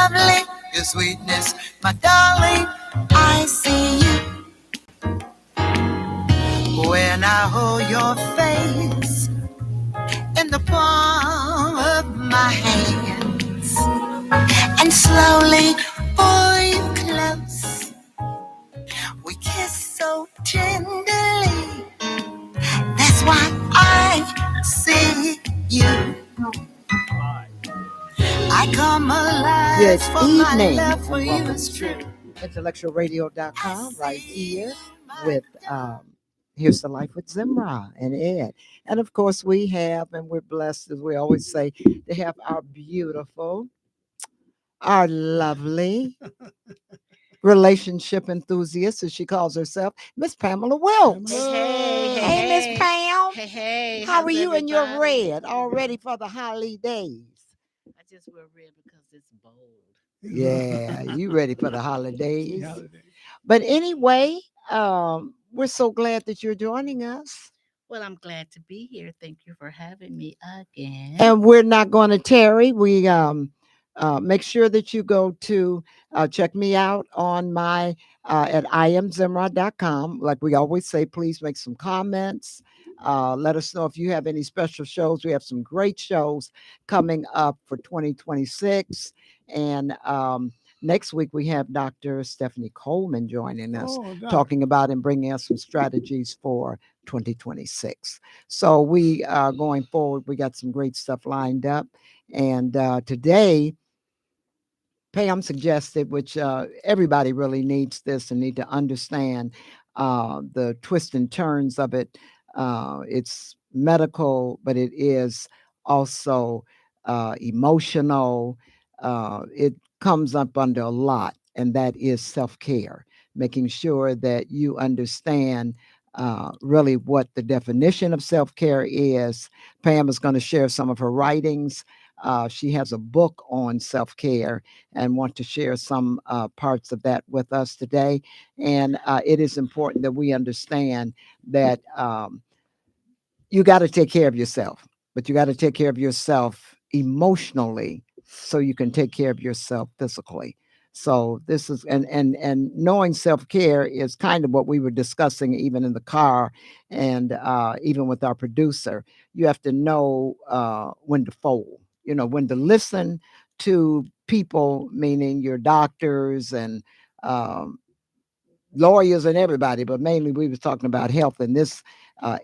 lovely, your sweetness, my darling. I see you when I hold your face in the palm of my hands and slowly pull you close. We kiss so tenderly. That's why I see you. I come alive. Good for evening. My love for you Welcome is true. to IntellectualRadio.com right here with Here's the Life with Zemrah and Ed. And of course, we have, and we're blessed, as we always say, to have our beautiful, our lovely relationship enthusiast, as she calls herself, Miss Pamela Wilkes. Hey, Miss Pam. Hey. How are you in your red all ready for the holidays? I just wear red because it's bold. Yeah, you ready for the holidays? But anyway, we're so glad that you're joining us. Well, I'm glad to be here. Thank you for having me again. And we're not going to tarry. We make sure that you go to check me out on my at imzemrah.com. Like we always say, please make some comments. Let us know if you have any special shows. We have some great shows coming up for 2026. And next week, we have Dr. Stephanie Coleman joining us, talking about and bringing us some strategies for 2026. So we are going forward. We got some great stuff lined up. And today, Pam suggested, which everybody really needs this and need to understand the twists and turns of it. It's medical, but it is also emotional. It comes up under a lot, and that is self-care, making sure that you understand really what the definition of self-care is. Pam is going to share some of her writings. She has a book on self-care and want to share some parts of that with us today. And it is important that we understand that you got to take care of yourself, but you got to take care of yourself emotionally so you can take care of yourself physically. So this is and knowing self-care is kind of what we were discussing even in the car and even with our producer. You have to know when to fold, when to listen to people, meaning your doctors and lawyers and everybody, but mainly we was talking about health in this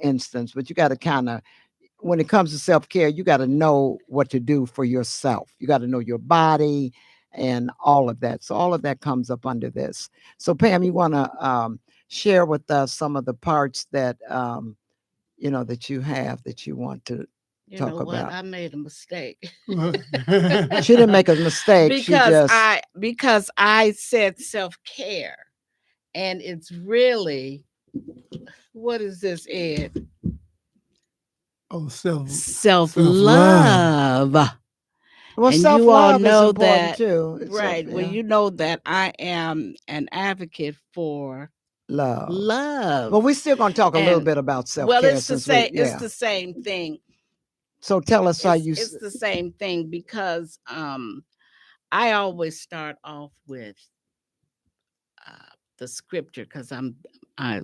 instance. But you got to kind of, when it comes to self-care, you got to know what to do for yourself. You got to know your body and all of that. So all of that comes up under this. So Pam, you want to share with us some of the parts that that you have that you want to talk about. I made a mistake. She didn't make a mistake. Because I said self-care, and it's really, what is this, Ed? Oh, self-love. Well, and self-love you all know is important that too. Right. Well, you know that I am an advocate for love. Well, we're still going to talk a little bit about self-care. Well, it's the same. It's the same thing. So tell us how you. It's the same thing because I always start off with the scripture because I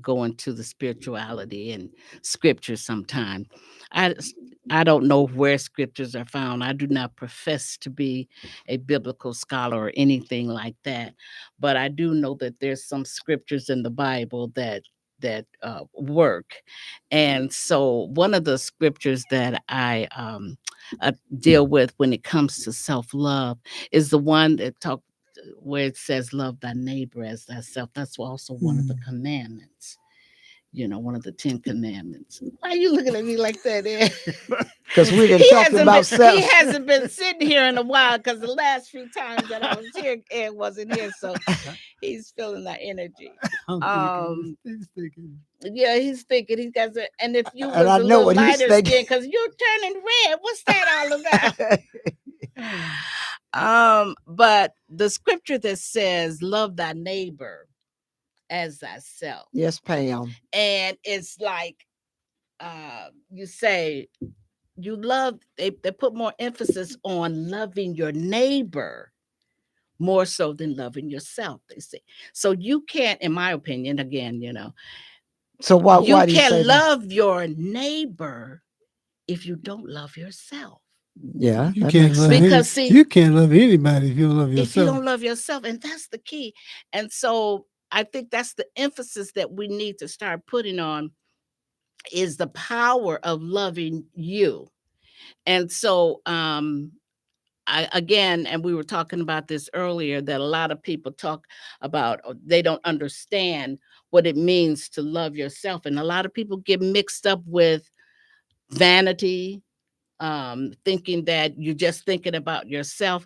go into the spirituality and scripture sometime. I don't know where scriptures are found. I do not profess to be a biblical scholar or anything like that, but I do know that there's some scriptures in the Bible that work. And so one of the scriptures that I deal with when it comes to self-love is the one that where it says love thy neighbor as thyself. That's also one of the commandments, one of the 10 commandments. Why are you looking at me like that, Ed? Because we didn't talk about self. He hasn't been sitting here in a while because the last few times that I was here, Ed wasn't here, so he's feeling that energy. He's thinking. Yeah, he's thinking. He's got to, and if you was I a know little what he's lighter thinking. skin, because you're turning red. What's that all about? But the scripture that says, "Love thy neighbor as thyself." Yes, Pam. And it's like you say, you love. They put more emphasis on loving your neighbor more so than loving yourself, they say. So you can't, in my opinion, again, So why you do you say can that? love your neighbor if you don't love yourself. Yeah, You that can't makes love sense. Because any. see, You can't love anybody if you don't love if you yourself. don't love yourself, and that's the key. And so I think that's the emphasis that we need to start putting on, is the power of loving you. And so again, and we were talking about this earlier, that a lot of people talk about, they don't understand what it means to love yourself. And a lot of people get mixed up with vanity, thinking that you're just thinking about yourself.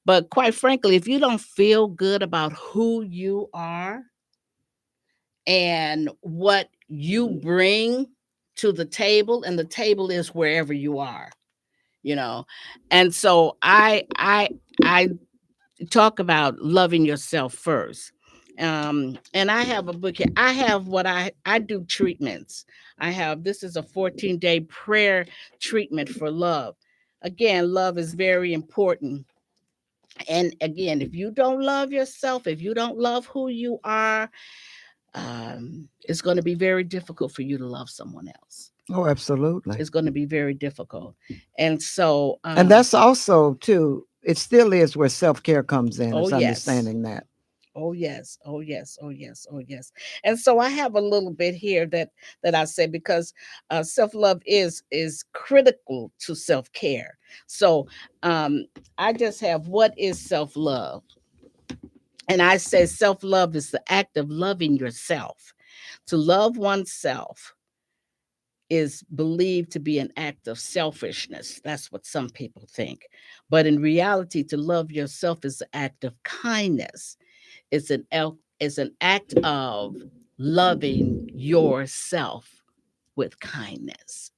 But quite frankly, if you don't feel good about who you are and what you bring to the table, and the table is wherever you are, you know. And so I talk about loving yourself first. And I have a book here. I have what I do treatments. I have, this is a 14-day prayer treatment for love. Again, love is very important. And again, if you don't love yourself, if you don't love who you are, it's going to be very difficult for you to love someone else. Oh, absolutely. It's going to be very difficult. And so, And that's also too, it still is where self-care comes in, oh is yes, understanding that. oh yes, oh yes, oh yes, oh yes. And so I have a little bit here that I say, because self-love is critical to self-care. So I just have, what is self-love? And I say self-love is the act of loving yourself. To love oneself is believed to be an act of selfishness. That's what some people think. But in reality, to love yourself is an act of kindness. It's an act of loving yourself with kindness.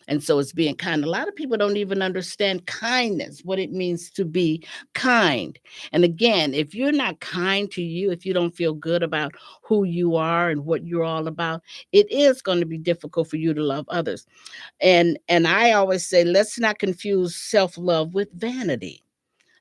And so it's being kind. A lot of people don't even understand kindness, what it means to be kind. And again, if you're not kind to you, if you don't feel good about who you are and what you're all about, it is going to be difficult for you to love others. And I always say, let's not confuse self-love with vanity.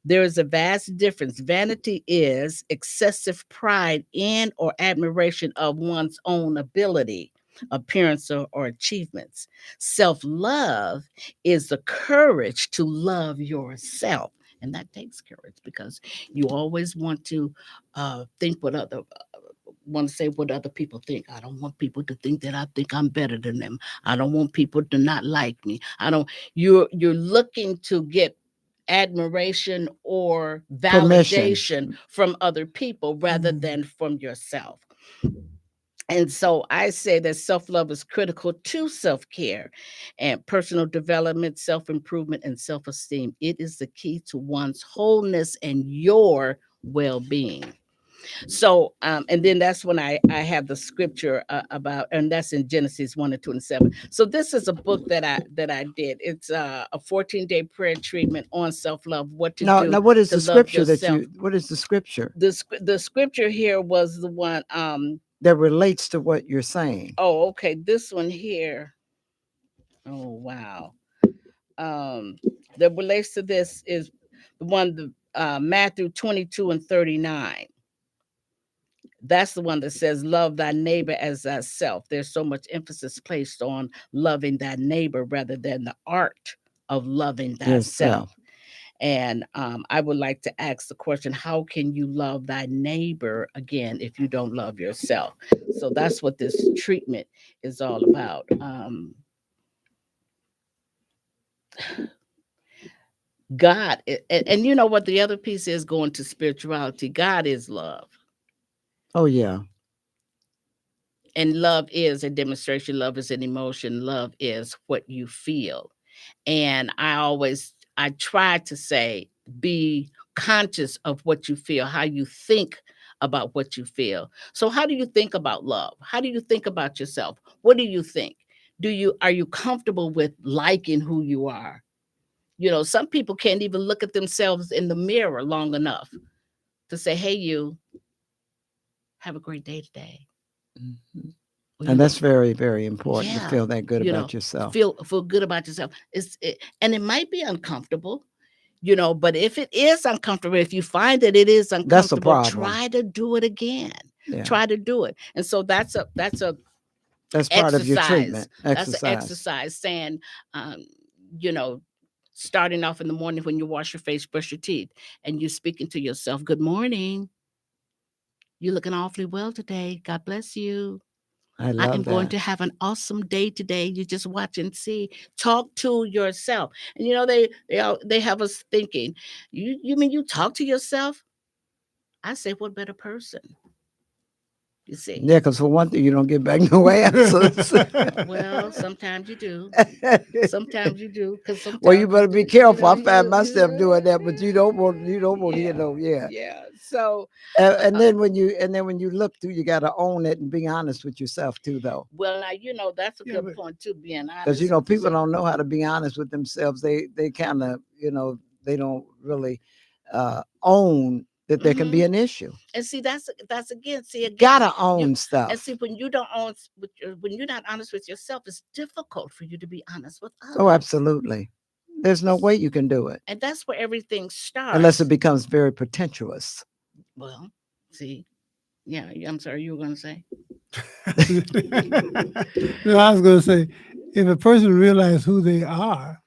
There is a vast difference. Vanity is excessive pride in or admiration of one's own ability, appearance, or achievements. Self love is the courage to love yourself. And that takes courage, because you always want to think what other want to say what other people think. I don't want people to think that I think I'm better than them. I don't want people to not like me. I don't. You're looking to get admiration or Permission. validation from other people rather than from yourself. And so I say that self love is critical to self care and personal development, self improvement, and self esteem. It is the key to one's wholeness and your well being. So, and then that's when I have the scripture about, and that's in Genesis 1:27. So this is a book that I did. It's a 14-day prayer treatment on self love, what to Now, do now, what is to the love scripture that yourself. you? What is the scripture The scripture here was the one. that relates to what you're saying? Oh, okay. This one here. Oh, wow. Um, that relates to this is the one, the Matthew 22:39. That's the one that says, love thy neighbor as thyself. There's so much emphasis placed on loving thy neighbor rather than the art of loving Yourself. thyself. And I would like to ask the question, how can you love thy neighbor again if you don't love yourself? So that's what this treatment is all about. God, and you know what the other piece is, going to spirituality. God is love. Oh yeah. And love is a demonstration, love is an emotion, love is what you feel. And I try to say, be conscious of what you feel, how you think about what you feel. So how do you think about love? How do you think about yourself? What do you think? Are you comfortable with liking who you are? You know, some people can't even look at themselves in the mirror long enough to say, hey, you have a great day today. Mhm. Or you And look, that's very, very important to yeah, feel that good you know, about yourself. feel good about yourself. And it might be uncomfortable. But if it is uncomfortable, if you find that it is That's a uncomfortable, problem. try to do it again. Yeah. Try to do it. And so that's a That's part of your exercise. treatment. That's an Exercise. exercise saying, um, you know, starting off in the morning when you wash your face, brush your teeth, and you speaking to yourself, good morning. You're looking awfully well today. God bless you. I I love am going that. to have an awesome day today. You just watch and see. Talk to yourself. And they have us thinking, you mean you talk to yourself? I say, what better person? You see. Yeah, because for one thing, you don't get back no answers. Well, sometimes you do. Sometimes you do, because sometimes Well, you better be careful. I find you myself doing that, but you don't want to hear no. Yeah. yeah. So And then when you look through, you got to own it and be honest with yourself too, though. well, now that's a Yeah, good but- point too. Being honest, Because with people yourself. don't know how to be honest with themselves. They kind of they don't really own that there can be an issue. And see, that's again. See, again, Gotta own stuff. and see when you don't own when you're not honest with yourself, it's difficult for you to be honest with others. Oh, absolutely. There's no way you can do it And that's where everything starts. unless it becomes very pretentious. Well, see, yeah. I'm sorry, you were going to say. No, I was going to say, if a person realizes who they are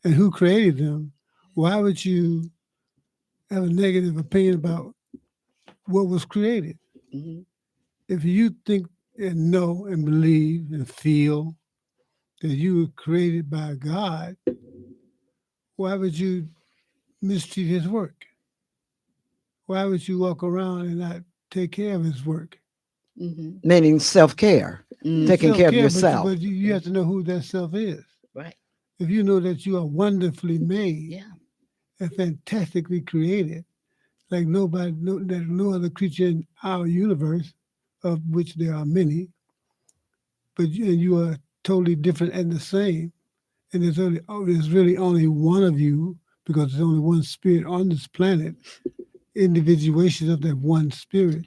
and who created them, why would you have a negative opinion about what was created? hmm If you think and know and believe and feel that you were created by God, why would you mistreat his work? Why would you walk around and not take care of his work? hmm Meaning self-care, taking care of Self-care, yourself. But you have to know who that self is. Right. If you know that you are wonderfully made Yeah. and fantastically created, like there's no other creature in our universe, of which there are many, but you are totally different and the same. And there's really only one of you because there's only one spirit on this planet, individuation of that one spirit,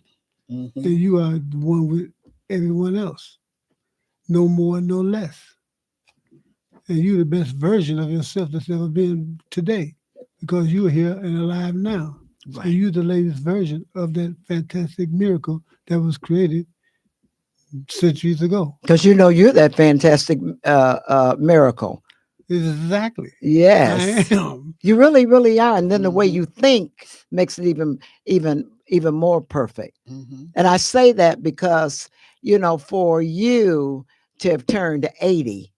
hmm and you are the one with everyone else, no more, no less. And you're the best version of yourself that's ever been today because you're here and alive now. So Right. you're the latest version of that fantastic miracle that was created centuries ago. Because you're that fantastic miracle. Exactly. Yes. I am. You really, really are. And then the way Mhm. you think makes it even more perfect. hmm And I say that because, for you to have turned 80,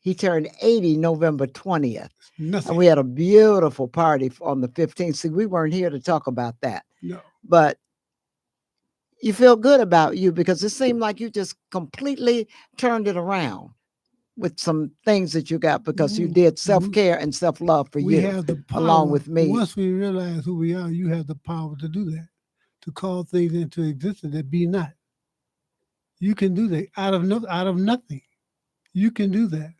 he turned 80 November 20th. And Nothing. we had a beautiful party on the 15th. See, we weren't here to talk about that. No. But you feel good about you because it seemed like you just completely turned it around with some things that you got because you did self-care and self-love for We you have the power. along with me. Once we realize who we are, you have the power to do that, to call things into existence that be not. You can do that out of nothing. You can do that.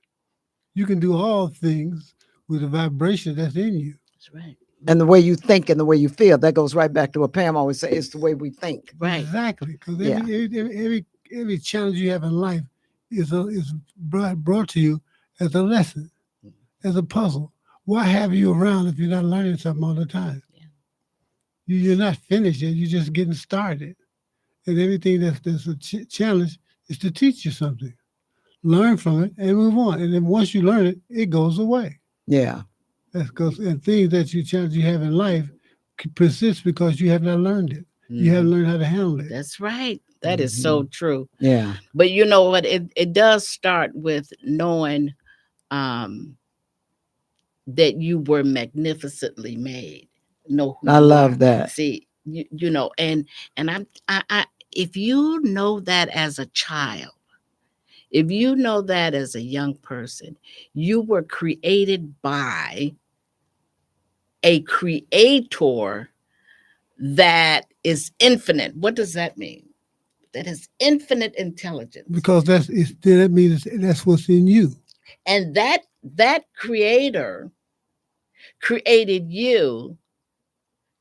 You can do all things with the vibration that's in you. That's right. And the way you think and the way you feel, that goes right back to what Pam always says, it's the way we think. Right. Exactly. Because Yeah. every challenge you have in life is brought to you as a lesson, as a puzzle. Why have you around if you're not learning something all the time? Yeah. You're not finished yet. You're just getting started. And everything that's a challenge is to teach you something. Learn from it and move on. And then once you learn it, it goes away. Yeah. That's because and things that you have in life persist because you have not learned it. You haven't learned how to handle it. That's right. That is so true. Yeah. But you know what? It does start with knowing that you were magnificently made. Know who I you love are. that. See, and I if you know that as a child, if you know that as a young person, you were created by a creator that is infinite. What does that mean? That is infinite intelligence. Because that means that's what's in you. And that creator created you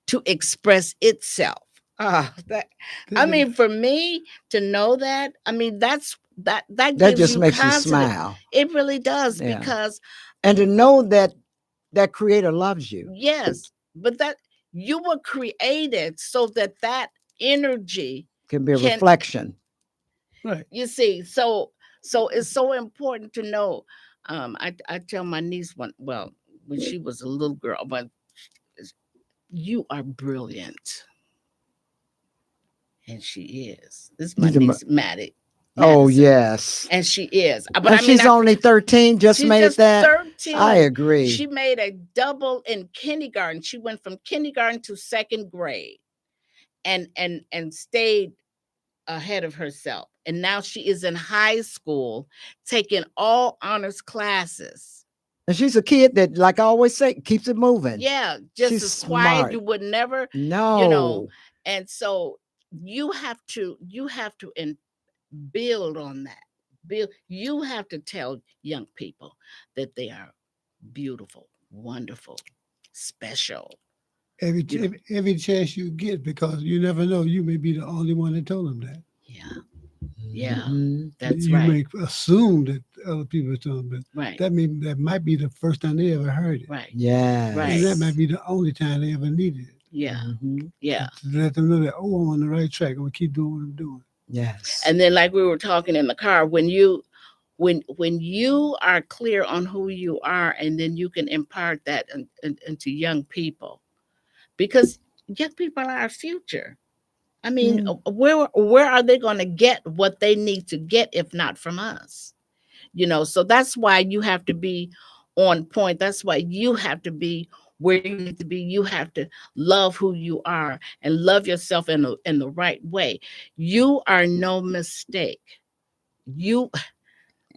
to express itself. I mean, for me to know that, I mean, that That gives just you makes you confidence. smile. It really does Yeah. because And to know that that creator loves you. Yes, but that you were created so that that energy Can be a can, reflection. Right. you see. So it's so important to know. I tell my niece when she was a little girl, but you are brilliant, and she is. This is my She's a niece Maddie. Oh, Madison. yes. And she is. But And I mean, she's only 13, just she's made just that. 13. I agree. She made a double in kindergarten. She went from kindergarten to second grade and stayed ahead of herself. And now she is in high school taking all honors classes. And she's a kid that, like I always say, keeps it moving. Yeah, just She's as quiet. smart. You would never, No. and so you have to build on that. You have to tell young people that they are beautiful, wonderful, special. Every chance you get, because you never know, you may be the only one that told them that. Yeah, Mhm. that's you right. may assume that other people are telling them, but Right, that might be the first time they ever heard it. right, Yes. Right. And that might be the only time they ever needed it. yeah, Mhm. yeah. To let them know that, oh, I'm on the right track. I'm gonna keep doing what I'm doing. Yes. And then, like we were talking in the car, when you are clear on who you are, and then you can impart that into young people, because young people are our future. I mean, where are they going to get what they need to get if not from us? So that's why you have to be on point. That's why you have to be where you need to be. You have to love who you are and love yourself in the right way. You are no mistake. You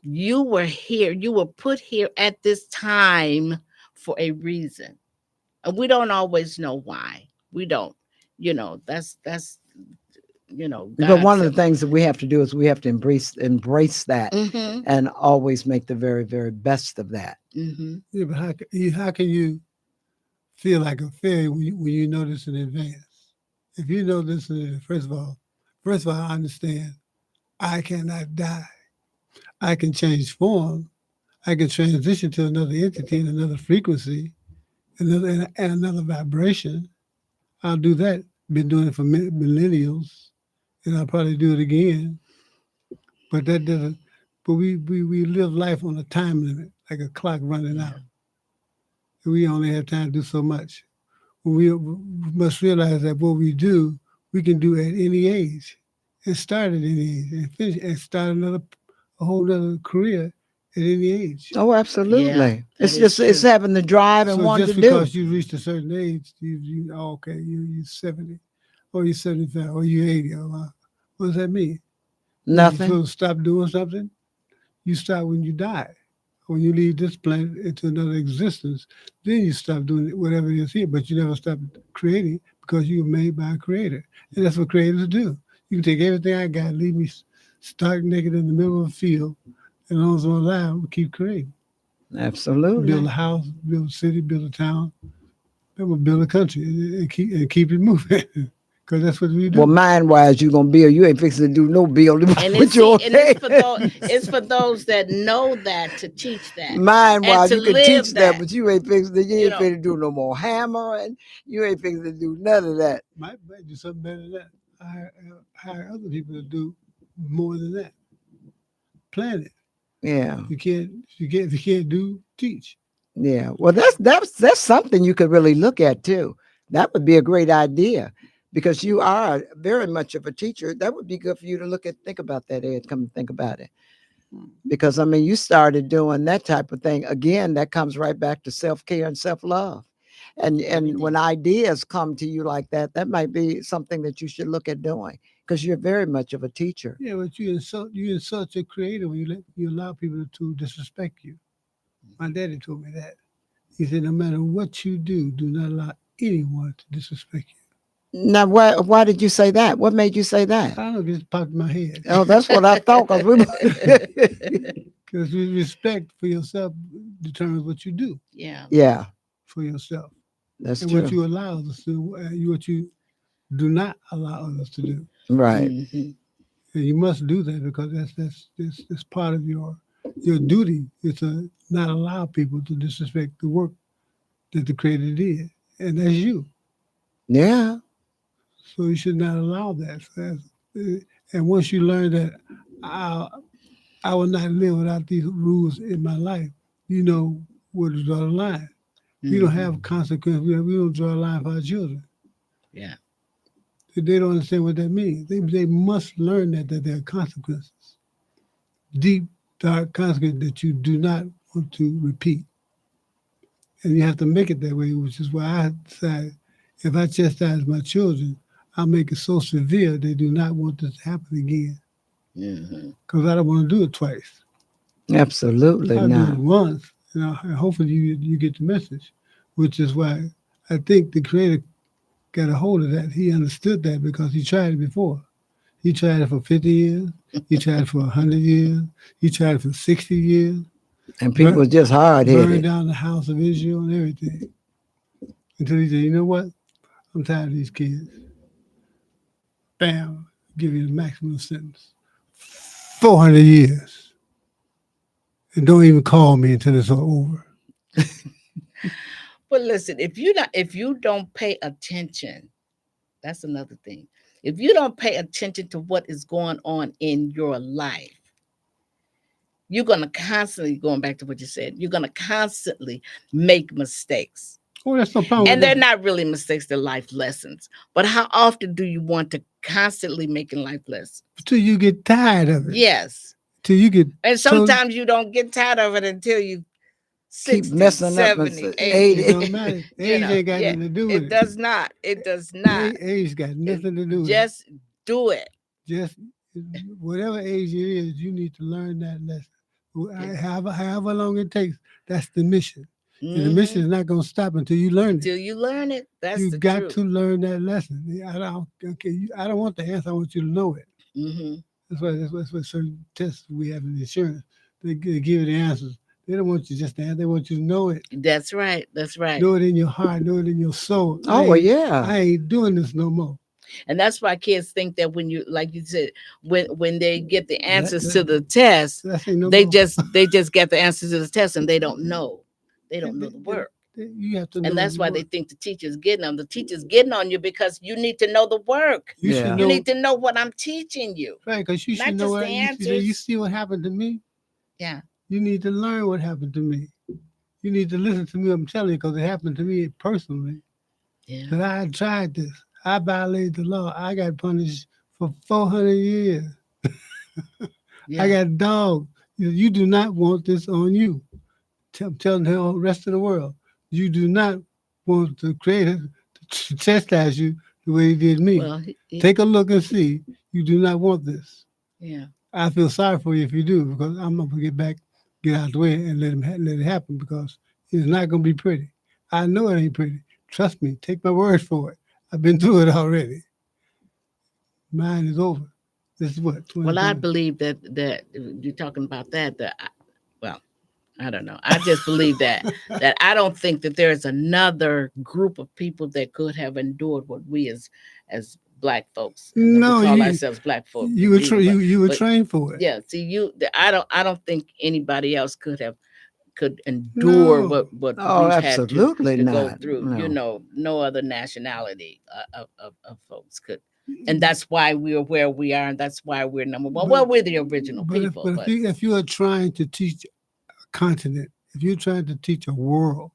you were here. You were put here at this time for a reason. And we don't always know why. We don't. But God one of said. the things that we have to do is we have to embrace that Mm-hmm. and always make the very, very best of that. Mm-hmm. Yeah, but how can you feel like a failure when you know this in advance? If you know this first of all, I understand I cannot die. I can change form. I can transition to another entity and another frequency, and another vibration. I'll do that. Been doing it for millennials, and I'll probably do it again. But that doesn't. But we live life on a time limit, like a clock running Yeah. out. We only have time to do so much. We must realize that what we do, we can do at any age, and start at any age, and finish and start a whole other career at any age. Oh, absolutely. that It's is it's true. having the drive and So wanting just to do. because you reached a certain age, you're 70, or you're 75, or you're 80. What does that mean? You're Nothing. supposed to stop doing something? You stop when you die. When you leave this planet into another existence, then you stop doing whatever it is here, but you never stop creating because you were made by a creator. And that's what creators do. You can take everything I got, leave me stark naked in the middle of a field, and as long as I'm alive, we'll keep creating. Absolutely. Build a house, build a city, build a town, then we'll build a country and keep it moving. Because that's what we do. Well, mind-wise, you're gonna build. You ain't fixing to do no building And with your it's for those that know that, to teach that. mind-wise, to you can live teach that, that. but you ain't fixing to. You You ain't know. fixing to do no more hammering. You ain't fixing to do none of that. Might do something better than that. Hire other people to do more than that. Plan it. Yeah, If you can't do, teach. yeah. Well, that's something you could really look at too. That would be a great idea because you are very much of a teacher. That would be good for you to think about that, Ed. Come and think about it. Because I mean, you started doing that type of thing again. That comes right back to self-care and self-love. And when ideas come to you like that, that might be something that you should look at doing because you're very much of a teacher. Yeah, but you insult your creator when you allow people to disrespect you. My daddy told me that. He said, no matter what you do, do not allow anyone to disrespect you. Now, why did you say that? What made you say that? I don't know, it just popped in my head. Oh, that's what I thought. Because respect for yourself determines what you do Yeah. Yeah, for yourself. that's And true. what you allow others to do, what you do not allow others to do. Right. Mm-hmm. And you must do that because that's part of your duty is to not allow people to disrespect the work that the Creator did, and that's you. Yeah. So you should not allow that. And once you learn that I, I will not live without these rules in my life, you know where to draw the line. We don't Mhm. have consequences. We don't draw a line for our children. Yeah. They don't understand what that means. They must learn that there are consequences, deep, dark consequences that you do not want to repeat. And you have to make it that way, which is why I decided if I chastise my children, I'll make it so severe they do not want this to happen again. Mhm. Because I don't want to do it twice. Absolutely I'll do not. it once, and hopefully you get the message, which is why I think the Creator got a hold of that. He understood that because he tried it before. He tried it for 50 years. He tried it for 100 years. He tried it for 60 years. And people are just hard Burned headed. down the house of Israel and everything. Until he said, you know what? I'm tired of these kids. Bam, give you the maximum sentence. 400 years. And don't even call me until it's all over. But listen, if you don't pay attention, that's another thing. If you don't pay attention to what is going on in your life, you're going to constantly, going back to what you said, you're going to constantly make mistakes. Oh, that's no problem And with they're that. not really mistakes, they're life lessons. But how often do you want to constantly making life lessons? Till you get tired of it. Yes. Till you get And told, sometimes you don't get tired of it until you Keep 60, messing up and 70, say, 80. it don't matter. You Age know, ain't got yeah, nothing to do with it it. does not. It does not. Age got nothing to do with it. Just do it. Just whatever age it is, you need to learn that lesson. Yeah. However long it takes, that's the mission. And the mission Mhm. is not going to stop until you learn it. Until you learn it, that's You the got truth. to learn that lesson. I don't want the answer. I want you to know it. Hmm. That's why certain tests we have in insurance, they give you the answers. They don't want you just to answer. They want you to know it. That's right. That's right. Know it in your heart. Know it in your soul. oh, well, yeah. I ain't doing this no more. And that's why kids think that when you, like you said, when they get the answers that- to the test, That ain't no they more. just get the answers to the test and they don't know. They don't know the work. You have to know. And that's the why work. they think the teacher's getting them. The teacher's getting on you because you need to know the work. You Yeah. should You know. need to know what I'm teaching you. Right, because you Not should know just what the you answers. see what happened to me. Yeah. You need to learn what happened to me. You need to listen to me. I'm telling you, because it happened to me personally. Yeah. That I tried this. I violated the law. I got punished for 400 years. Yeah. I got dogged. You do not want this on you. I'm telling the rest of the world, you do not want the Creator to chastise you the way He did me. Well, Take a look and see. You do not want this. yeah. I feel sorry for you if you do, because I'm gonna get out the way, and let it happen, because it's not gonna be pretty. I know it ain't pretty. Trust me. Take my word for it. I've been through it already. Mine is over. This is what. Well, I 25. believe that you're talking about that. Well, I don't know. I just believe that I don't think that there is another group of people that could have endured what we as black folks. And we No, call ourselves black folks. you were you were but- trained for it. Yeah. See, I don't think anybody else could endure No. what Oh, we've had absolutely to go not. through. No. You know, no other nationality of folks could. And that's why we're where we are, and that's why we're number one. Well, we're the original people, but If you are trying to teach a continent, if you're trying to teach a world,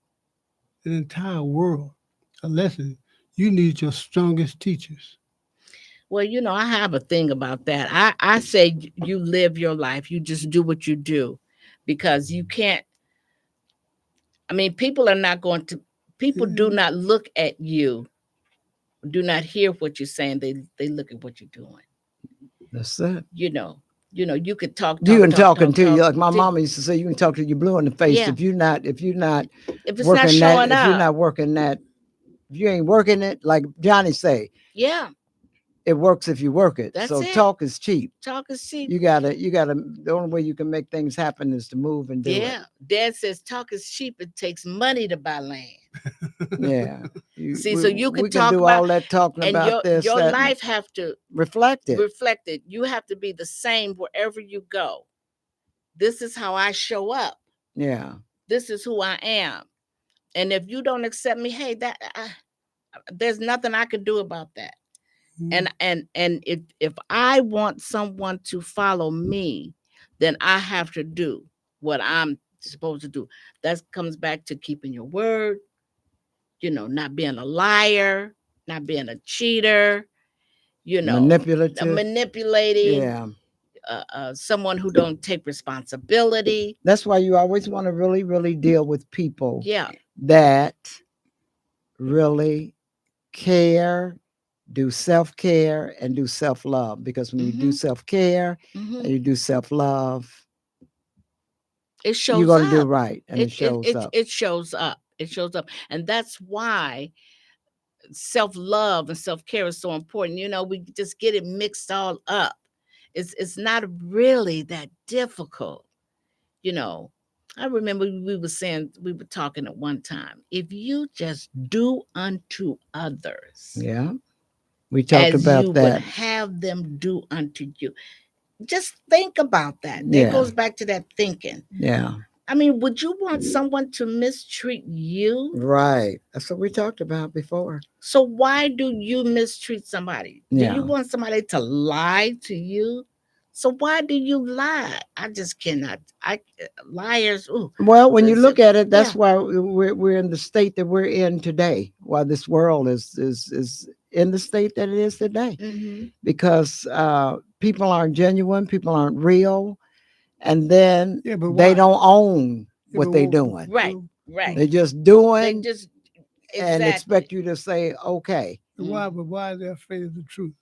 an entire world, a lesson, you need your strongest teachers. well, you know, I have a thing about that. I say you live your life, you just do what you do, because you can't. I mean, people are not going to. People do not look at you, do not hear what you're saying. They look at what you're doing. That's it. You know, you could talk. You can talking talk, to you talk, like my till- mama used to say. You can talk to you blue in the face Yeah. if you're not if it's not working showing that. If you're up. not working that, if you ain't working it, like Johnny say, Yeah, it works if you work it. That's So it. talk is cheap. talk is cheap. You gotta. The only way you can make things happen is to move and do Yeah, Dad says talk is cheap. It takes money to buy land. it. Yeah. See, so you we could can talk do about- all that talking And about this. your that, life have to reflect it. reflect it. You have to be the same wherever you go. This is how I show up. Yeah. This is who I am. And if you don't accept me, hey, there's nothing I could do about that. Mhm. And if I want someone to follow me, then I have to do what I'm supposed to do. That comes back to keeping your word, not being a liar, not being a cheater, Manipulative. manipulating, Yeah. someone who don't take responsibility. That's why you always want to really, really deal with people Yeah. that really care, do self-care, and do self-love. Because when you do Mhm. self-care and Mhm. you do self-love, It you're shows going to do up. right, and it shows up. It shows up. It shows up. And that's why self-love and self-care is so important. We just get it mixed all up. It's not really that difficult. You know, I remember we were talking at one time. If you just do unto others Yeah, we talked as you about would that. have them do unto you, just think about that. That Yeah, goes back to that thinking. yeah, I mean, would you want someone to mistreat you? right. That's what we talked about before. So why do you mistreat somebody? Do Yeah. you want somebody to lie to you? So why do you lie? I just cannot. Liars. Ooh, Well, when you it's- look at it, yeah. that's why we're in the state that we're in today. Why this world is in the state that it is today, Mhm. because people aren't genuine, people aren't real, and then Yeah, but they why? don't own Yeah, what but they're doing. Right. Right. They're just They doing just and exactly. expect you to say, okay. And why? But why are they afraid of the truth?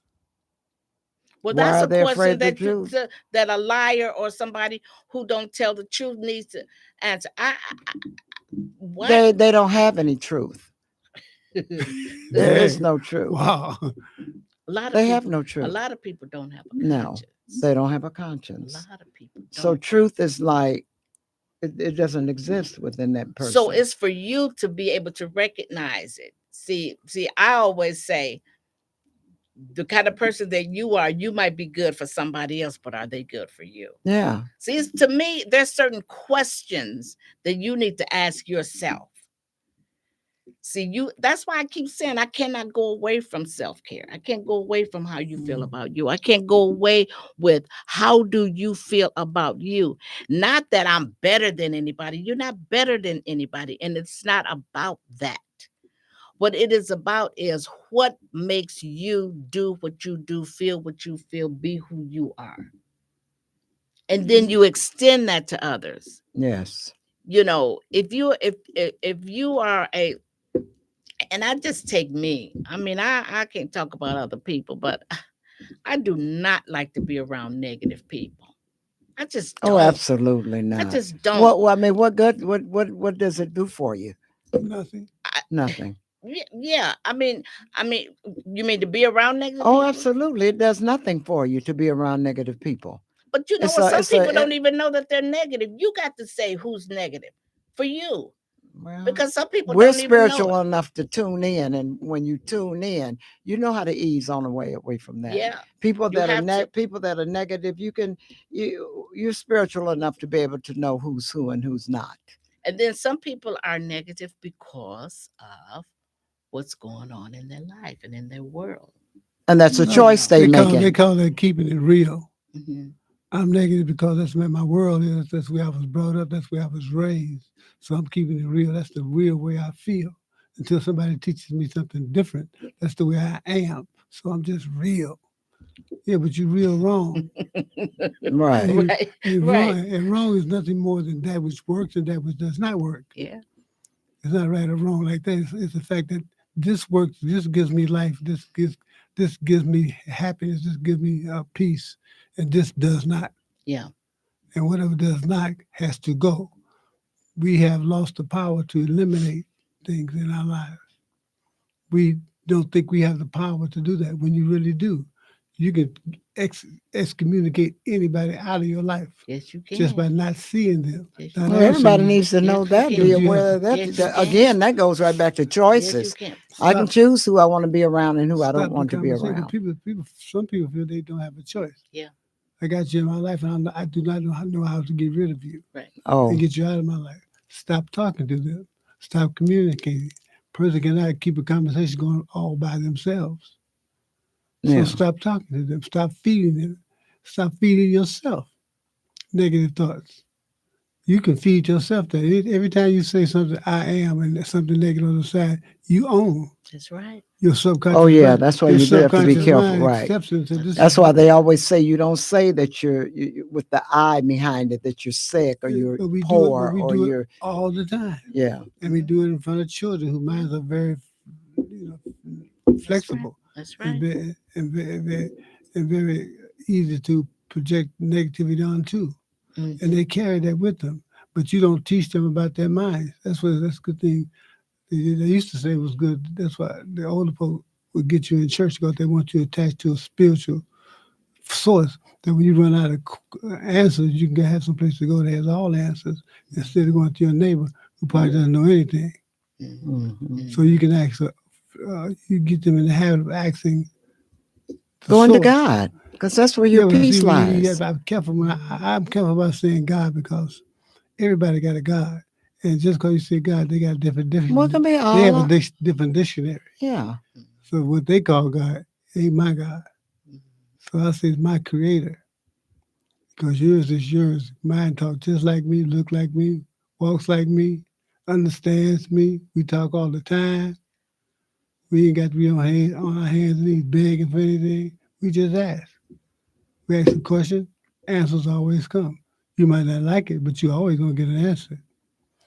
Well, Why that's are a they afraid question of the truth? that a liar or somebody who don't tell the truth needs to answer. What? They don't have any truth. There is no truth. Wow. A lot of They people, have no a truth. lot of people don't have a No, conscience. they don't have a A conscience. lot of people don't. So truth is like it doesn't exist within that person. So it's for you to be able to recognize it. See, I always say the kind of person that you are, you might be good for somebody else, but are they good for you? Yeah. See, to me, there's certain questions that you need to ask yourself. See, that's why I keep saying I cannot go away from self-care. I can't go away from how you feel about you. I can't go away with how do you feel about you. Not that I'm better than anybody. You're not better than anybody. And it's not about that. What it is about is what makes you do what you do, feel what you feel, be who you are. And then you extend that to others. Yes. If you are and I just take me. I mean, I can't talk about other people, but I do not like to be around negative people. I just don't. Oh, absolutely I not. just don't. I mean, what good? What does it do for you? Nothing. Nothing. Yeah. I mean, you mean to be around negative Oh, people? absolutely. It does nothing for you to be around negative people. But you know It's what? Some it's people don't even know that they're negative. You got to say who's negative for you. Well, Because some people we're don't even know spiritual it. enough to tune in, and when you tune in, you know how to ease on the way away from that. Yeah. People You that have to. are people that are negative, you're spiritual enough to be able to know who's who and who's not. And then some people are negative because of what's going on in their life and in their world. And that's a choice they making. They call that keeping it real. Mm-hmm. I'm negative because that's where my world is. That's where I was brought up. That's where I was raised. So I'm keeping it real. That's the real way I feel. Until somebody teaches me something different, that's the way I am. So I'm just real. Yeah, but you're real wrong. Right. Right. And wrong is nothing more than that which works and that which does not work. Yeah. It's not right or wrong like that. It's the fact that this works. This gives me life. This gives me happiness. This gives me peace, and this does not. Yeah. And whatever does not has to go. We have lost the power to eliminate things in our lives. We don't think we have the power to do that when you really do. You can excommunicate anybody out of your life. Yes, you can. Just by not seeing them. Yes, Not Well, everybody answering needs to Yes, know you that. can. Be Yes, you aware have of that. Yes, you can. Again, that goes right back to Yes, choices. you can. I can choose who I want to be around and who I don't Stop want the to be conversation. around. Some people feel they don't have a choice. Yeah. I got you in my life, and I do not know how to get rid of you Right. Oh, and get you out of my life. Stop talking to them. Stop communicating. Person cannot keep a conversation going all by themselves. So Yeah. stop talking to them. Stop feeding them. Stop feeding yourself negative thoughts. You can feed yourself that. Every time you say something, I am, and something negative on the side, you own. That's right. Your subconscious Oh yeah, mind, that's why your you do have to be subconscious careful, mind right? accepts it. So this That's is, why they always say you don't say that with the I behind it, that you're sick or you're but we poor do it or you're all the time. yeah. And we do it in front of children whose minds are very, flexible. That's And right. very easy to project negativity onto. Mhm. And they carry that with them. But you don't teach them about their minds. That's a good thing. They used to say it was good. That's why the older folk would get you in church because they want you attached to a spiritual source. That when you run out of answers, you can have some place to go that has all answers instead of going to your neighbor who probably doesn't know anything. Mhm. So you can ask, you get them in the habit of asking the Going to source. God, because that's where Yeah, your but see, peace lies. I'm careful I'm careful about saying God because everybody got a God, and just because you say God, they got a different What can be They have all? different dictionary. Yeah. So what they call God ain't my God. So I say it's my Creator because yours is yours. Mine talk just like me, look like me, walks like me, understands me. We talk all the time. We ain't got to be on our hands and knees begging for anything. We just ask. We ask a question, answers always come. You might not like it, but you're always going to get an answer.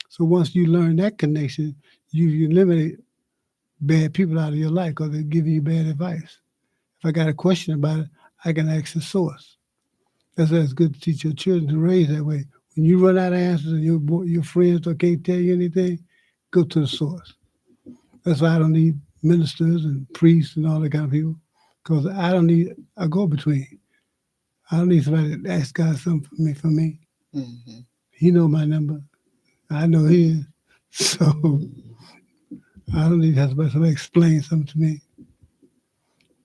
So once you learn that connection, you eliminate bad people out of your life because they're giving you bad advice. If I got a question about it, I can ask the source. That's why it's good to teach your children to raise that way. When you run out of answers and your friends can't tell you anything, go to the source. That's why I don't need ministers and priests and all that kind of people because I don't need a go-between. I don't need somebody to ask God something for me. Mhm. He know my number. I know his. So I don't need to have somebody explain something to me.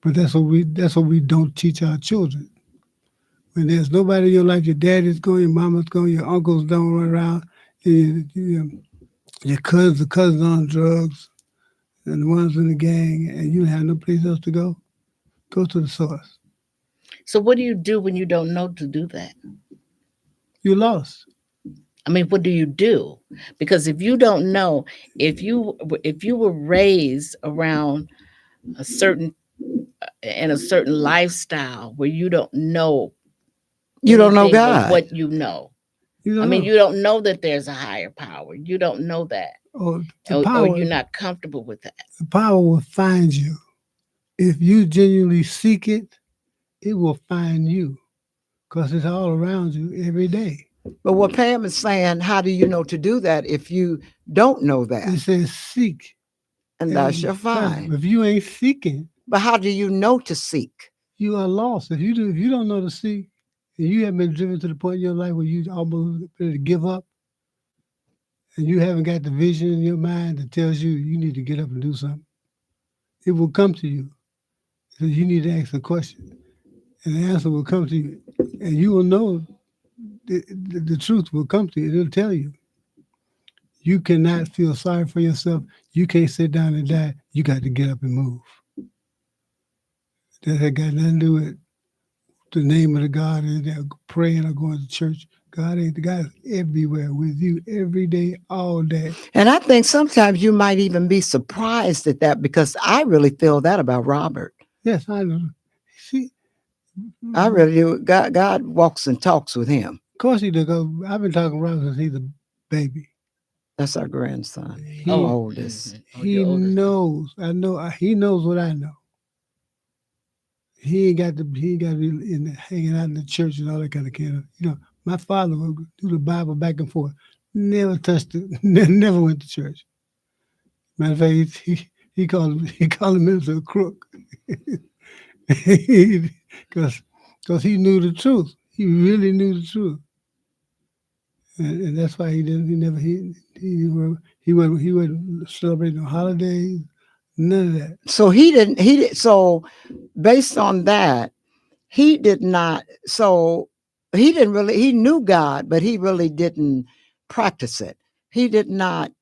But that's what we don't teach our children. When there's nobody in your life, your daddy's gone, your mama's gone, your uncles don't run around, your cousins on drugs, and the ones in the gang, and you have no place else to go to the source. So what do you do when you don't know to do that? You're lost. I mean, what do you do? Because if you don't know, if you were raised around a certain in a certain lifestyle where you don't know You don't know anything but God. what you know. You I don't mean, know. you don't know that there's a higher power. You don't know that, Oh, or you're not comfortable with that. the power will find you. If you genuinely seek it, it will find you because it's all around you every day. But what Pam is saying, how do you know to do that if you don't know It that? says seek. And thou shalt find. If you ain't seeking, But how do you know to seek? you are lost. If you don't know to seek, and you have been driven to the point in your life where you almost ready to give up, and you haven't got the vision in your mind that tells you you need to get up and do something, it will come to you. So you need to ask a question, and the answer will come to you, and you will know the truth will come to you. It'll tell you. You cannot feel sorry for yourself. You can't sit down and die. You got to get up and move. That ain't got nothing to do with the name of the God and they're praying or going to church. God ain't the God is everywhere with you every day, all day. And I think sometimes you might even be surprised at that because I really feel that about Robert. Yes, I know. See, I really do. God walks and talks with him. of course he does. I've been talking to Robert since he's a baby. That's our grandson, He, our oldest. Mhm. Oh, he your oldest. knows. I know. He knows what I know. He ain't got to. He ain't got to be hanging out in the church and all that kind of You know, my father would do the Bible back and forth. Never touched it. Never went to church. Matter of fact, he called the minister a crook because he knew the truth. He really knew the truth, and that's why he didn't. He never he wasn't celebrating no holidays. None of that. So he didn't. So based on that, he did not. So he didn't really. He knew God, but he really didn't practice it. He did not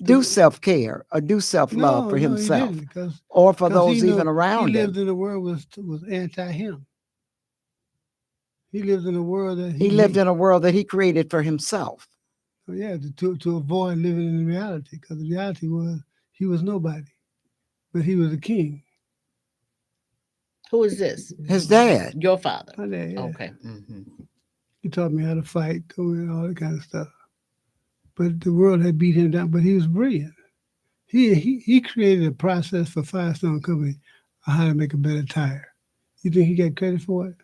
do self-care or do self-love for No, he himself didn't, because or for he those knew even he around lived him. in a world was anti him. He lived in a world that He lived in a world that he created for himself. So yeah, to avoid living in reality, because the reality was he was nobody, but he was a king. Who is this? His dad. Your father. My dad, yeah. Okay. Mm-hmm. He taught me how to fight, told me all that kind of stuff. But the world had beat him down. But he was brilliant. He created a process for Firestone Company on how to make a better tire. You think he got credit for it?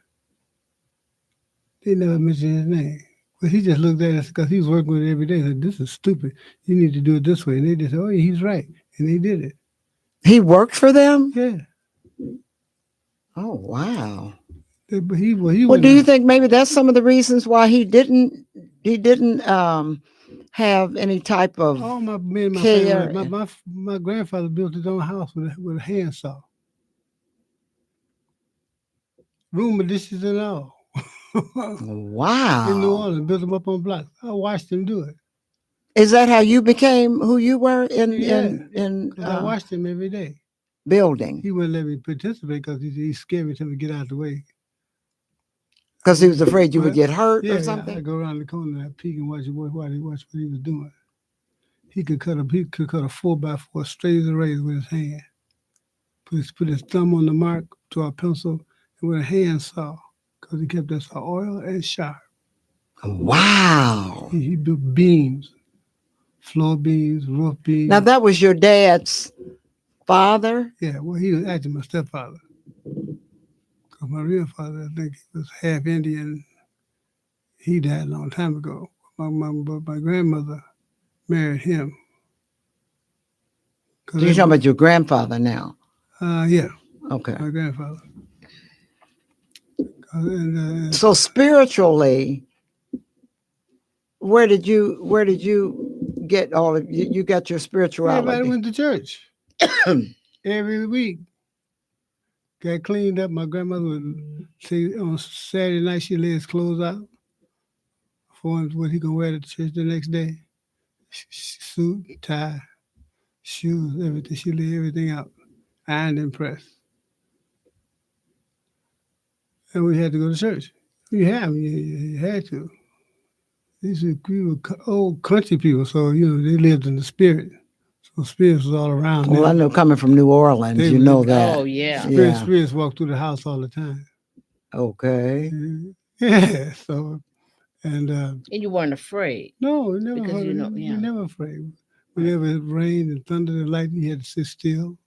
They never mentioned his name. But he just looked at us because he was working with it every day. He said, "This is stupid. You need to do it this way." And they just said, "Oh, yeah, he's right." And they did it. He worked for them? Yeah. Oh, wow. But he Well, went do you think maybe that's some of the reasons why he didn't have any type of all me and my care? family, my grandfather built his own house with a handsaw. Room additions and all. Wow. In New Orleans, built them up on blocks. I watched him do it. Is that how you became who you were in Because I watched him every day. building? He wouldn't let me participate because he scared me to get out of the way. Because he was afraid you would But- get hurt Yeah, or something? I go around the corner and I peek and watch what he was doing. He could cut a 4x4 straight as a razor with his hand. Put his thumb on the mark to a pencil and with a handsaw, because he kept us oil and sharp. Wow. He built beams, floor beams, roof beams. Now, that was your dad's father? Yeah, well, he was actually my stepfather. Because my real father, I think he was half Indian. He died a long time ago. But my grandmother married him. So you're talking about your grandfather now? Yeah, Okay. my grandfather. And, So spiritually, where did you get all of you got your spirituality? everybody went to church every week. Got cleaned up. My grandmother would say on Saturday night she lay his clothes out for him, what he gonna wear to church the next day. Suit, tie, shoes, everything. She laid everything out, ironed and pressed. And we had to go to church. You had to. We were old country people, so they lived in the spirit. So spirits was all around. Well, I know coming from New Orleans, They you were- know that. Oh, yeah. Spirits walk through the house all the time. Okay. Yeah. So, and And you weren't afraid. no, we never. Because, we yeah. never afraid. Whenever it rained and thundered and lightning, you had to sit still,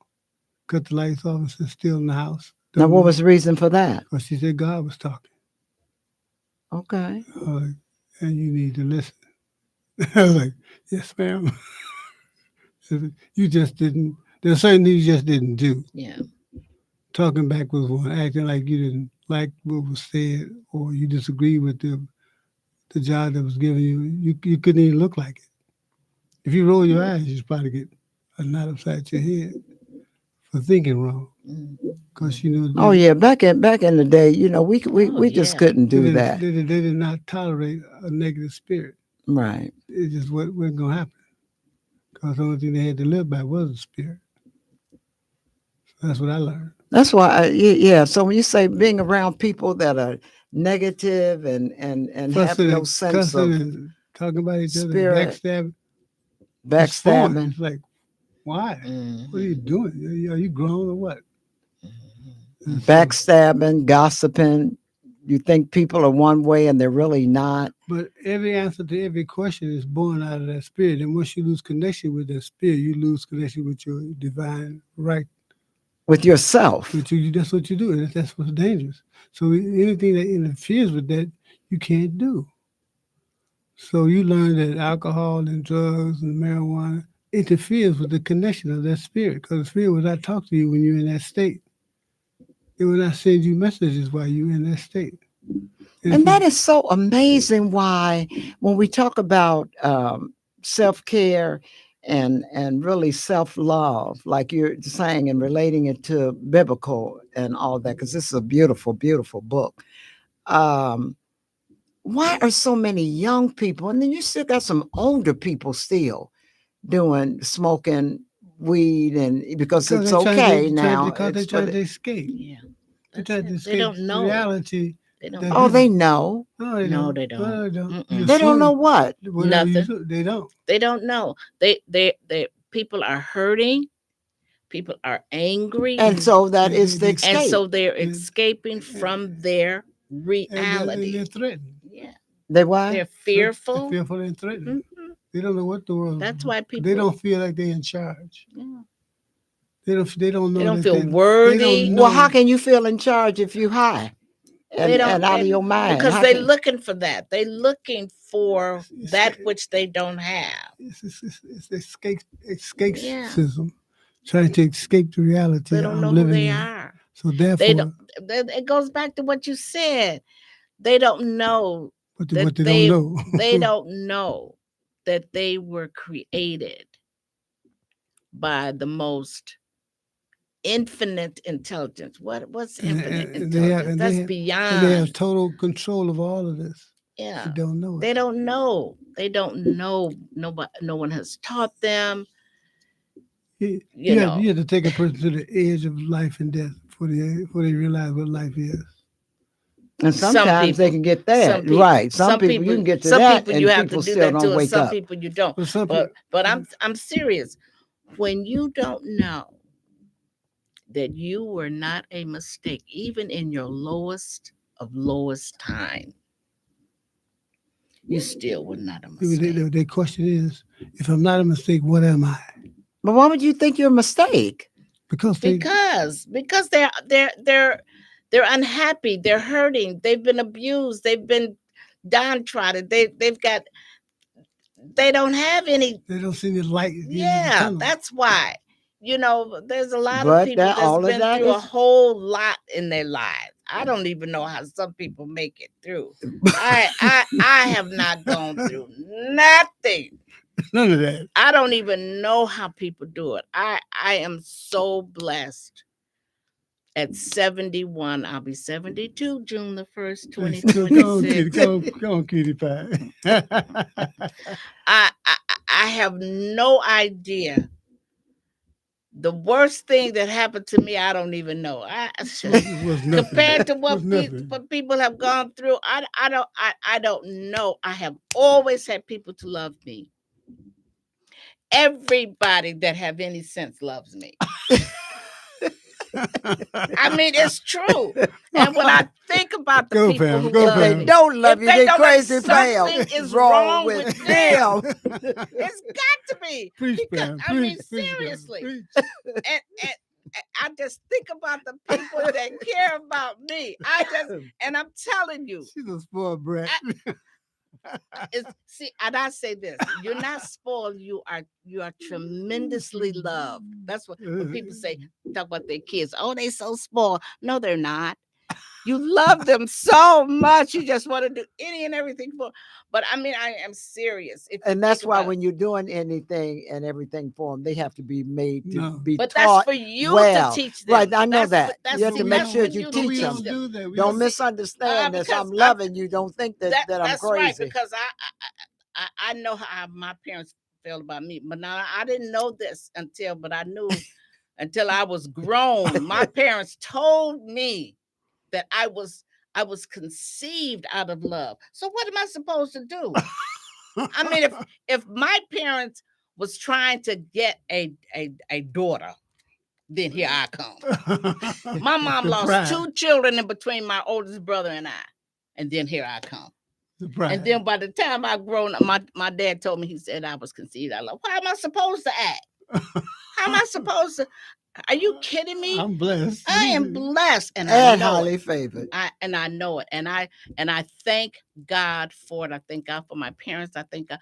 cut the lights off, and sit still in the house. Now, what was the reason for that? Because she said God was talking. Okay. And you need to listen. I was like, yes, ma'am. You just didn't. There's certain things you just didn't do. Yeah. Talking back was one. Acting like you didn't like what was said, or you disagreed with the job that was given you. You couldn't even look like it. If you roll your eyes, you'd probably get a knot upside your head for thinking wrong. Because Oh yeah, back in the day, we just yeah. couldn't do they that. did not tolerate a negative spirit. Right. It just wasn't going to happen. Because the only thing they had to live by was the spirit. So that's what I learned. That's why, yeah. So when you say being around people that are negative and have Fussing no and sense cussing of and talking about each other, spirit, backstabbing. backstabbing, It's like, why? Mhm. What are you doing? Are you grown or what? And so- backstabbing, gossiping. You think people are one way and they're really not. But every answer to every question is born out of that spirit. And once you lose connection with that spirit, you lose connection with your divine right. With yourself. With you, that's what you do. And that's what's dangerous. So anything that interferes with that, you can't do. So you learn that alcohol and drugs and marijuana interferes with the connection of that spirit. Because the spirit will not talk to you when you're in that state. It will not send you messages while you're in that state. And that is so amazing why when we talk about self-care and really self-love, like you're saying and relating it to biblical and all that, because this is a beautiful, beautiful book. Why are so many young people, and then you still got some older people still doing smoking weed and because it's they're trying to- okay they're trying- now. Because they're it's trying for to the- escape. Yeah. They're That's trying to it. escape They don't know. reality. They don't that know. oh, this they is- know. No, they No, don't. they don't. No, they don't. Mm-mm. You They don't know assume what. whatever you Nothing. do, they don't. They don't know. They people are hurting. People are angry. And so that is the they- escape. And so they're They- escaping from their And reality. they're threatened. Yeah. they what? They're They're fearful. fearful and threatened. Mhm. They don't know what the world. That's why people They don't feel like they're in charge. yeah. They don't. They don't know. They don't that feel they worthy. don't Well, how know. can you feel in charge if you high and, They don't- and out they- of your mind? because How they're can- looking for that. They're looking for It's- that which they don't have. It's escapism. Yeah. Trying to escape the reality They don't I'm know who living they in. are. So therefore, They don't. It goes back to what you said. They don't know. what that they they- don't know. They don't know that they were created by the most infinite intelligence. What's infinite and they have- intelligence? and That's they have- beyond. And they have total control of all of this. yeah. They don't know it. They don't know. They don't know. Nobody. No one has taught them. You You have, know. you have to take a person to the edge of life and death before they realize what life is. and Some sometimes they people- can get that some people- right. Some people you can get to some that, people and you have people to do still that don't to, and wake some up. people you don't. But some But I'm serious. When you don't know that you were not a mistake, even in your lowest of lowest time, you still were not a mistake. their question is, if I'm not a mistake, what am I? But why would you think you're a mistake? Because they Because they're unhappy, they're hurting, they've been abused, they've been downtrodden, they don't have any. don't see the light. at the end of the Yeah, tunnel. that's why. There's a lot But of people that- all of that's been that through a is- whole lot in their lives. I don't even know how some people make it through. I have not gone through nothing. none of that. I don't even know how people do it. I am so blessed. At 71, I'll be 72 June the 1st, Go on, kitty, 2026. go on, kitty pie. I have no idea. The worst thing that happened to me, I don't even know. Was nothing. Compared to Was nothing. what people have gone through, I don't know. I have always had people to love me. Everybody that have any sense loves me. I mean, it's true. And when I think about the Go, people Pam, who go, love They Pam. me, don't love If you. they They don't, crazy, then Pam. something is wrong with them. them. It's got to be. Preach, Because, Pam. I mean, Preach, Pam, seriously. preach. And I just think about the people that care about me. And I'm telling you, She's a spoiled brat. and I say this: you're not spoiled. You are tremendously loved. That's what when people say, talk about their kids. Oh, they so spoiled. No, they're not. You love them so much. You just want to do any and everything for. But I mean, I am serious. If you And that's think why about it. when you're doing anything and everything for them, they have to be made to No. be But that's taught. for you well. to teach them. Right, I know That's that. what- that's You have for- to make that's sure for you to teach we them. don't do that. We Don't don't- misunderstand this. because I'm loving you. Don't think that I'm that's crazy. right, because I know how my parents felt about me, but now I didn't know this but I knew until I was grown. My parents told me that I was conceived out of love. So what am I supposed to do? I mean, if my parents was trying to get a daughter, then here I come. My mom The lost pride. 2 children in between my oldest brother and I, and then here I come. The pride. And then by the time I grown up, my dad told me, he said I was conceived out of love. How am I supposed to act? How am I supposed to? Are you kidding me? I'm blessed. I am blessed, and I And know highly it. favored. I know it, and I thank God for it. I thank God for my parents. I thank God.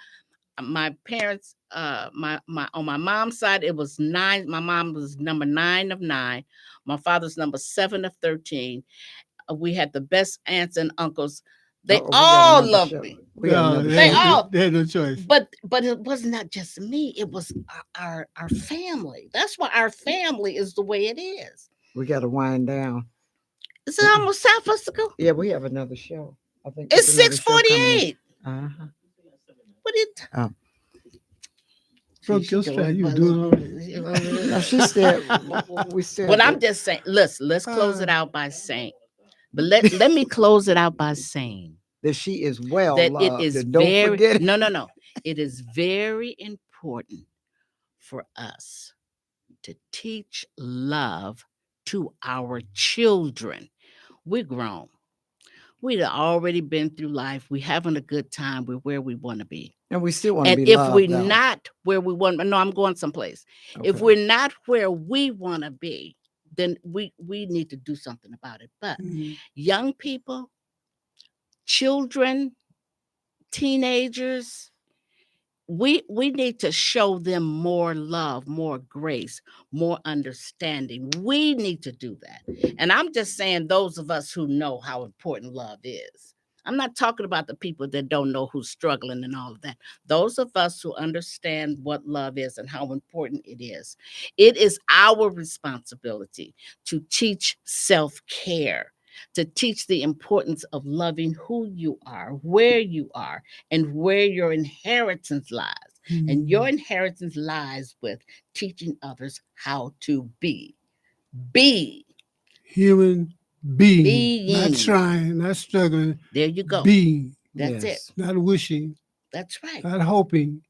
My parents, my on my mom's side, it was 9. My mom was number 9 of 9. My father's number 7 of 13. We had the best aunts and uncles. They Uh-oh, we got all another loved show. me. We got No, another They show. all- they had no choice. But it was not just me. It was our family. That's why our family is the way it is. We got to wind down. Is it almost time for us to go? Yeah, we have another show. I think It's there's another show coming in. 6:48. Uh-huh. What it? broke your stride. You were doing already. No, she said we said. Well, I'm that- just saying, let's close it out by saying, but let me close it out by saying that she is well that it loved. is And don't very forget it. no. It is very important for us to teach love to our children. We're grown. We've already been through life. We're having a good time. We're where we want to be. And we still want to And be if loved. we're though. not where we want, no, I'm going someplace. If Okay. we're not where we want to be, then we need to do something about it. But young people, children, teenagers, we need to show them more love, more grace, more understanding. We need to do that. And I'm just saying those of us who know how important love is. I'm not talking about the people that don't know who's struggling and all of that. Those of us who understand what love is and how important it is our responsibility to teach self-care, to teach the importance of loving who you are, where you are, and where your inheritance lies. And your inheritance lies with teaching others how to be. Be. Human being. Not Being. trying, not struggling. There you go. Being. That's Yes. it. Not wishing, That's right. not hoping.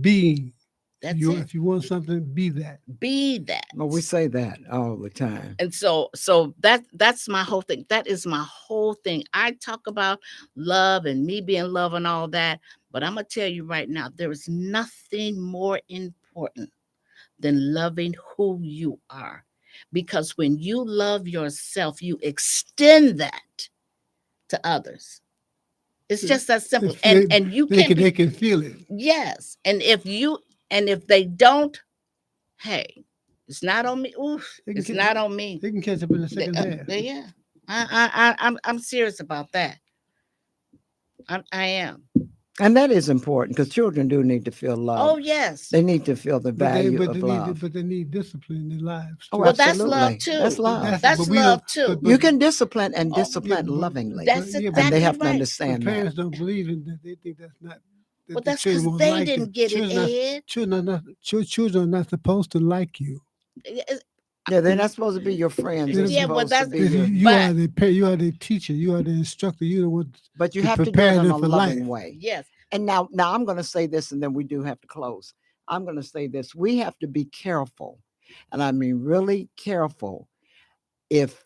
Being. That's You, it. if you want something, be that. Be that. Well, we say that all the time. And so that's my whole thing. That is my whole thing. I talk about love and me being love and all that, but I'm gonna tell you right now, there is nothing more important than loving who you are. Because when you love yourself, you extend that to others. It's just that simple. And you they can they can feel it. yes. And if they don't, hey, it's not on me. Oof, it's not on me. They can catch up in the second half. Yeah, I'm serious about that. I am. And that is important because children do need to feel love. Oh yes. They need to feel the value but of they love. but they need discipline in their lives. Oh, Well, that's absolutely. love too. That's love. That's but we love don't- too. but- You can discipline and Oh, discipline but- lovingly. That's but- yeah, exactly and they have right. to understand But that. parents don't believe in that. They think that's not. Well, the that's children because won't they like didn't get it, Ed. Children are not. Children are not supposed to like you. Yeah, they're not supposed to be your friends. They're Yeah, well, supposed that's- to be your. You But- are the parent. You are the teacher. You are the instructor. You the one. But you to have to do prepare it in them a for loving life. way. Yes. And now I'm going to say this, and then we do have to close. I'm going to say this: we have to be careful, and I mean really careful. If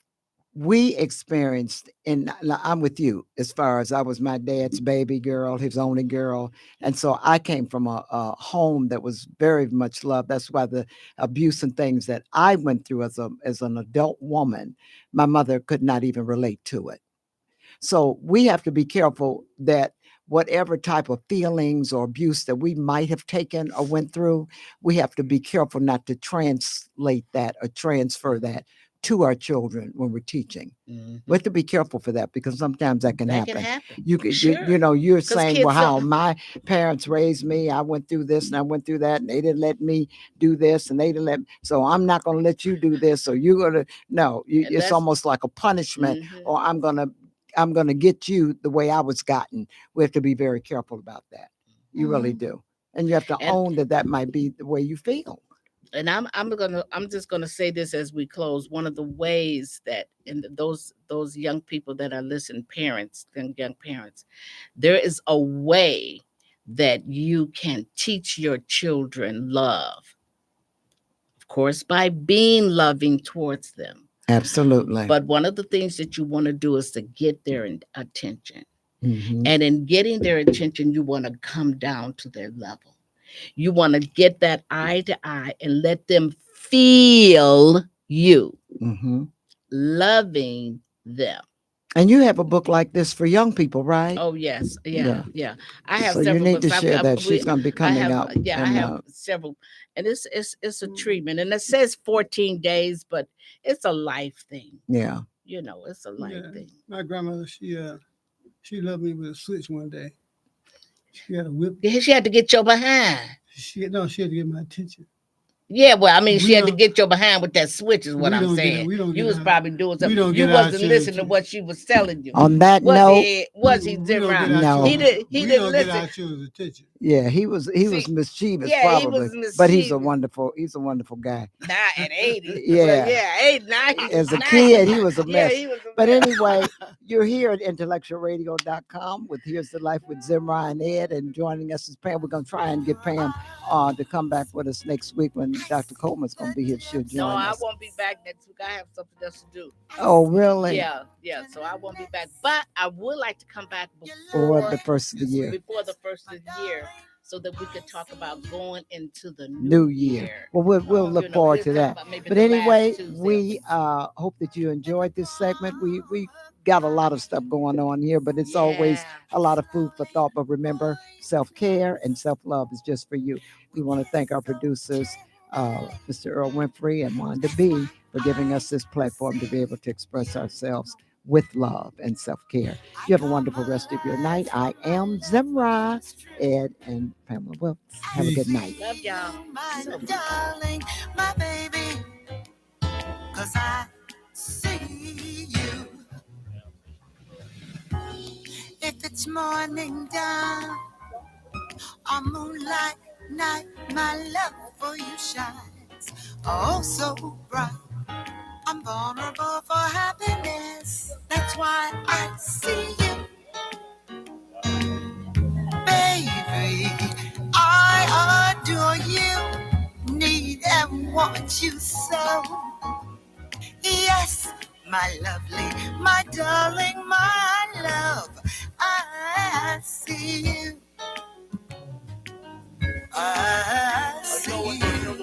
we experienced, and I'm with you as far as I was my dad's baby girl, his only girl, and so I came from a home that was very much loved. That's why the abuse and things that I went through as an adult woman, my mother could not even relate to it. So we have to be careful that whatever type of feelings or abuse that we might have taken or went through, we have to be careful not to translate that or transfer that to our children when we're teaching. Mhm. We have to be careful for that because sometimes that can That happen. can happen. You could, Sure. you know, you're saying, well, kids how don't- my parents raised me, I went through this and I went through that, and they didn't let me do this, and they didn't let. So I'm not going to let you do this. So you're gonna no. And It's that's- almost like a punishment, Mhm. or I'm gonna get you the way I was gotten. We have to be very careful about that. You really do, and you have to And- own that might be the way you feel. And I'm just gonna say this as we close. One of the ways that in those young people that are listening, parents and young parents, there is a way that you can teach your children love. Of course, by being loving towards them. Absolutely. But one of the things that you want to do is to get their attention. Mhm. And in getting their attention, you want to come down to their level. You want to get that eye to eye and let them feel you Mhm. loving them. And you have a book like this for young people, right? Oh yes, Yeah. yeah. I have So you several need to books. share that. She's going to be coming have, out. Yeah, I and, have several, and it's a treatment, and it says 14 days, but it's a life thing. yeah. You know, it's a life Yeah. thing. My grandmother, she loved me with a switch one day. She had a whip. She had to get your behind. She had to get my attention. Yeah, well, I mean, We she had to don't- get your behind with that switch, is what we I'm don't get saying. we don't You get was our- probably doing we something. don't You get our wasn't church. listening to what she was telling you. On that Was note, he? Was he, We don't get Zemrah? our No. children. He We didn't don't get listen. our children's attention. yeah, he was See, mischievous yeah, he probably, was but he's a mischievous. wonderful guy. Now at 80. Yeah. Well, yeah, 80. As a Now kid, he was a yeah, mess. he was a But mess. anyway, you're here at IntellectualRadio.com with Here's the Life with Zemrah and Ed, and joining us is Pam. We're going to try and get Pam to come back with us next week when Dr. Coleman's going to be here. She'll join No, I us. won't be back next week. I have something else to do. Oh, really? Yeah. So I won't be back. But I would like to come back For the first of the year. before the first of the year, so that we could talk about going into the New year. Well, we'll look forward to that. But anyway, we hope that you enjoyed this segment. We got a lot of stuff going on here, but it's always a lot of food for thought. But remember, self-care and self-love is just for you. We want to thank our producers, Mr. Earl Winfrey and Wanda B, for giving us this platform to be able to express ourselves with love and self-care. You have a wonderful rest of your night. I am Zemrah, Ed, and Pamela Wilkes. Have a good night. Love y'all. My darling, my baby, 'cause I see you. If it's morning down or moonlight night, my love for you shines oh so bright. I'm vulnerable for happiness. That's why I see you, baby. I adore you, need and want you so. Yes, my lovely, my darling, my love. I see you. I see you.